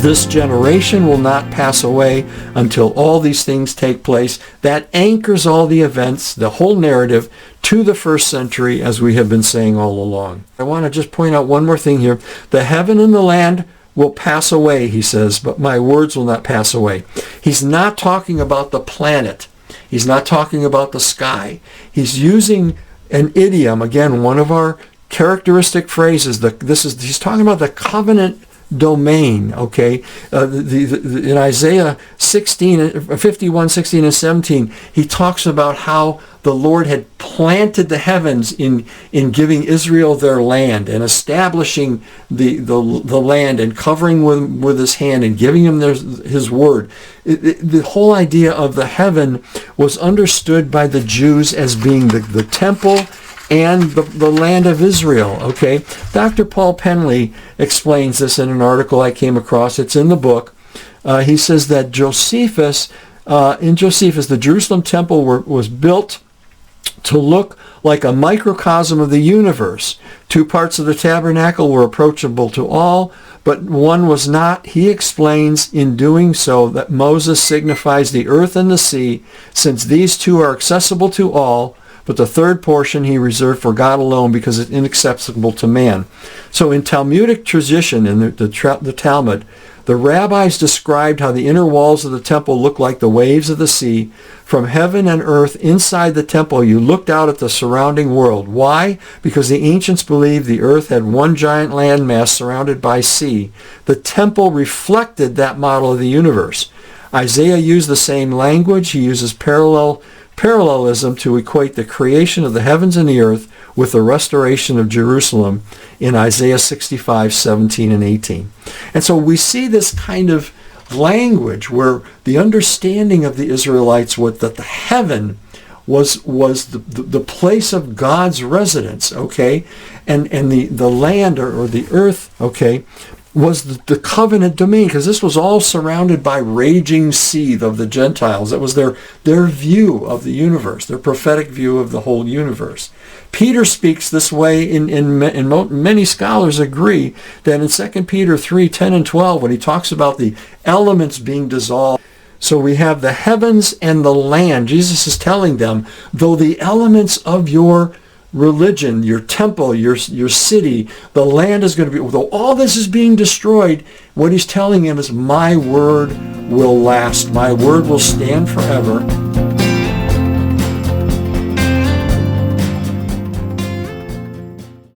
This generation will not pass away until all these things take place. That anchors all the events, the whole narrative, to the first century, as we have been saying all along. I want to just point out one more thing here. The heaven and the land will pass away, he says, but my words will not pass away. He's not talking about the planet. He's not talking about the sky. He's using an idiom, again, one of our characteristic phrases. He's talking about the covenant domain, okay? In Isaiah 51, 16, and 17, he talks about how the Lord had planted the heavens in giving Israel their land and establishing the land and covering with his hand and giving them his word. The whole idea of the heaven was understood by the Jews as being the temple and the land of Israel, okay? Dr. Paul Penley explains this in an article I came across. It's in the book. He says that in Josephus, the Jerusalem temple was built to look like a microcosm of the universe. Two parts of the tabernacle were approachable to all, but one was not. He explains in doing so that Moses signifies the earth and the sea, since these two are accessible to all, but the third portion he reserved for God alone because it's inaccessible to man. So in Talmudic tradition, in the Talmud, the rabbis described how the inner walls of the temple looked like the waves of the sea. From heaven and earth inside the temple, you looked out at the surrounding world. Why? Because the ancients believed the earth had one giant landmass surrounded by sea. The temple reflected that model of the universe. Isaiah used the same language. He uses parallelism to equate the creation of the heavens and the earth with the restoration of Jerusalem in Isaiah 65, 17, and 18. And so we see this kind of language where the understanding of the Israelites was that the heaven was the place of God's residence, okay? And the land or the earth, okay, was the covenant domain, because this was all surrounded by raging sea of the Gentiles. That was their view of the universe, their prophetic view of the whole universe. Peter speaks this way, and many scholars agree that in 2 Peter 3, 10 and 12, when he talks about the elements being dissolved. So we have the heavens and the land. Jesus is telling them, though the elements of your religion, your temple, your city, the land is going to be, though all this is being destroyed, what he's telling him is, my word will last. My word will stand forever.